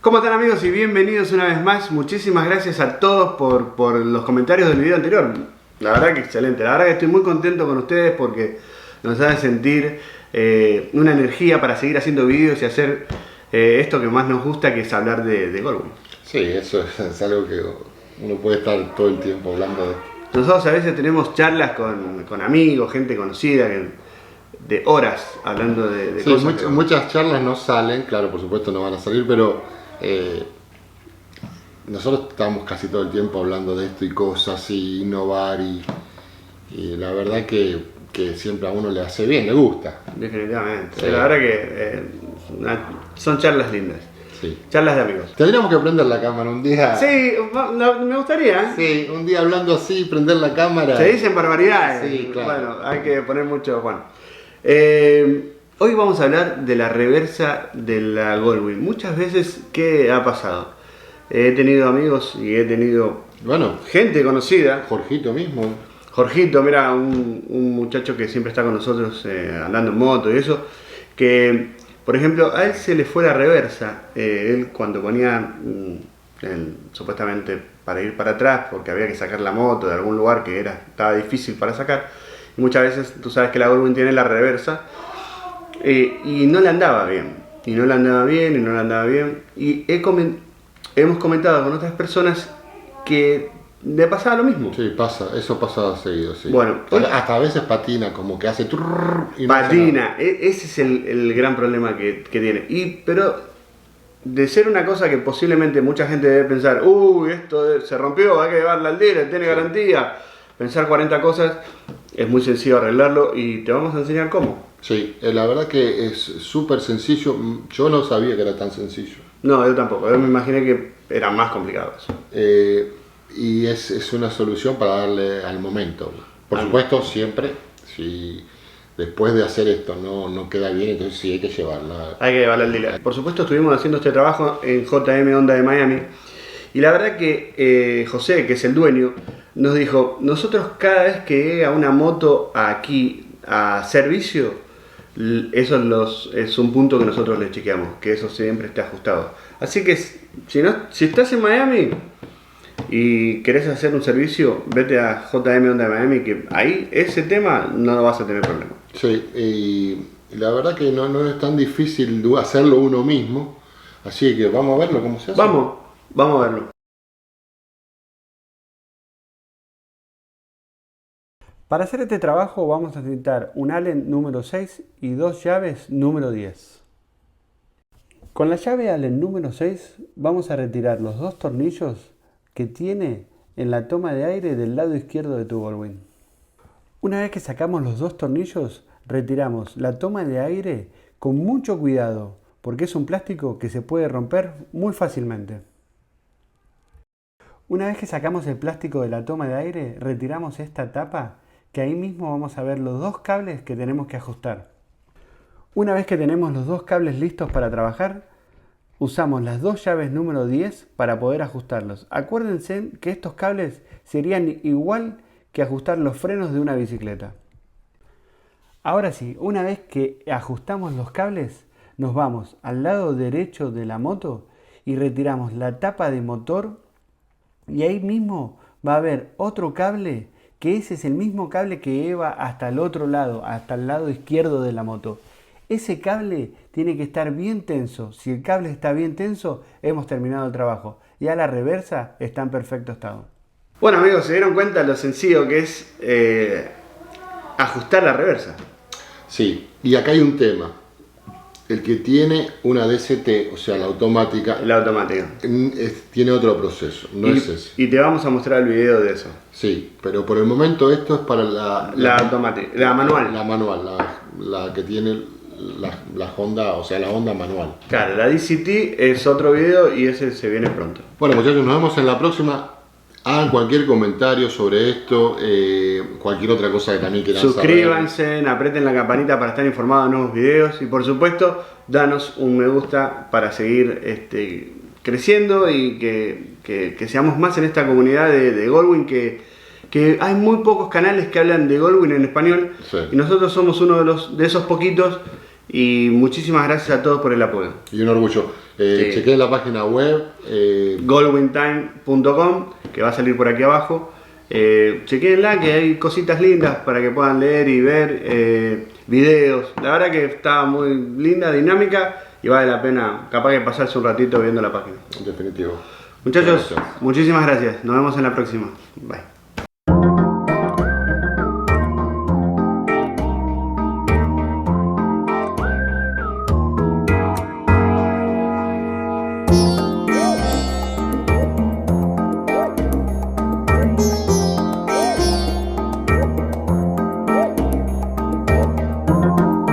¿Cómo están, amigos? Y bienvenidos una vez más. Muchísimas gracias a todos por los comentarios del video anterior. La verdad que excelente. La verdad que estoy muy contento con ustedes porque nos hacen sentir una energía para seguir haciendo videos y hacer esto que más nos gusta, que es hablar de Goldwyn. Sí, eso es algo que uno puede estar todo el tiempo hablando de. Nosotros a veces tenemos charlas con amigos, gente conocida, de horas hablando de Sí, cosas. muchas charlas no salen, claro, por supuesto no van a salir, pero nosotros estamos casi todo el tiempo hablando de esto y cosas y innovar y la verdad que siempre a uno le hace bien, le gusta. Definitivamente. Sí. La verdad que son charlas lindas. Sí. Charlas de amigos. Tendríamos que prender la cámara un día. Sí, me gustaría. Sí, un día hablando así, prender la cámara. Se dicen barbaridades. Sí, claro. Bueno, hay que poner mucho. Bueno. Hoy vamos a hablar de la reversa de la Goldwyn. Muchas veces, ¿qué ha pasado? He tenido amigos y he tenido gente conocida. Jorgito mismo. Jorgito, mira, un muchacho que siempre está con nosotros andando en moto y eso, que, por ejemplo, a él se le fue la reversa. Él cuando ponía, supuestamente para ir para atrás, porque había que sacar la moto de algún lugar que estaba difícil para sacar, y muchas veces tú sabes que la Goldwyn tiene la reversa, y no le andaba bien, y hemos comentado con otras personas que le pasaba lo mismo. Sí, eso pasa seguido, sí. Bueno, hasta a veces patina, como que hace y no patina, ese es el gran problema que tiene. Pero de ser una cosa que posiblemente mucha gente debe pensar, esto se rompió, hay que llevarla al dealer, tiene garantía. Pensar 40 cosas, es muy sencillo arreglarlo y te vamos a enseñar cómo. Sí, la verdad que es súper sencillo. Yo no sabía que era tan sencillo. No, yo tampoco, yo me imaginé que era más complicado eso. Y es una solución para darle al momento. Por supuesto, siempre, si después de hacer esto no queda bien, entonces sí hay que llevarla. Hay que llevarla al dealer. Por supuesto, estuvimos haciendo este trabajo en JM Honda de Miami. Y la verdad que José, que es el dueño, nos dijo, nosotros cada vez que llega una moto aquí a servicio, eso es un punto que nosotros le chequeamos, que eso siempre esté ajustado. Así que si estás en Miami y querés hacer un servicio, vete a JM Honda de Miami, que ahí ese tema no lo vas a tener problema. Sí, y la verdad que no es tan difícil hacerlo uno mismo, así que vamos a verlo cómo se hace. Vamos a verlo. Para hacer este trabajo vamos a necesitar un Allen número 6 y dos llaves número 10. Con la llave Allen número 6 vamos a retirar los dos tornillos que tiene en la toma de aire del lado izquierdo de tu Goldwyn. Una vez que sacamos los dos tornillos, retiramos la toma de aire con mucho cuidado, porque es un plástico que se puede romper muy fácilmente. Una vez que sacamos el plástico de la toma de aire, retiramos esta tapa, que ahí mismo vamos a ver los dos cables que tenemos que ajustar. Una vez que tenemos los dos cables listos para trabajar, usamos las dos llaves número 10 para poder ajustarlos. Acuérdense que estos cables serían igual que ajustar los frenos de una bicicleta. Ahora sí, una vez que ajustamos los cables, nos vamos al lado derecho de la moto y retiramos la tapa de motor, y ahí mismo va a haber otro cable, que ese es el mismo cable que lleva hasta el otro lado, hasta el lado izquierdo de la moto. Ese cable tiene que estar bien tenso. Si el cable está bien tenso, hemos terminado el trabajo. Ya la reversa está en perfecto estado. Bueno, amigos, ¿se dieron cuenta lo sencillo que es ajustar la reversa? Sí, y acá hay un tema. El que tiene una DCT, o sea, la automática, tiene otro proceso, no es ese. Y te vamos a mostrar el video de eso. Sí, pero por el momento esto es para la automática, la manual. La manual, la que tiene la Honda, o sea, la Honda manual. Claro, la DCT es otro video y ese se viene pronto. Bueno, muchachos, nos vemos en la próxima. Hagan cualquier comentario sobre esto, cualquier otra cosa que también quieran saber. Suscríbanse, aprieten la campanita para estar informados de nuevos videos y por supuesto, danos un me gusta para seguir creciendo y que seamos más en esta comunidad de Goldwyn, que hay muy pocos canales que hablan de Goldwyn en español, sí. Y nosotros somos uno de esos poquitos Y muchísimas gracias a todos por el apoyo. Y un orgullo. Sí. Chequeen la página web. Goldwintime.com, que va a salir por aquí abajo. Chequenla, que hay cositas lindas para que puedan leer y ver videos. La verdad que está muy linda, dinámica y vale la pena capaz que pasarse un ratito viendo la página. En definitivo. Muchachos, Gracias. muchísimas gracias. Nos vemos en la próxima. Bye.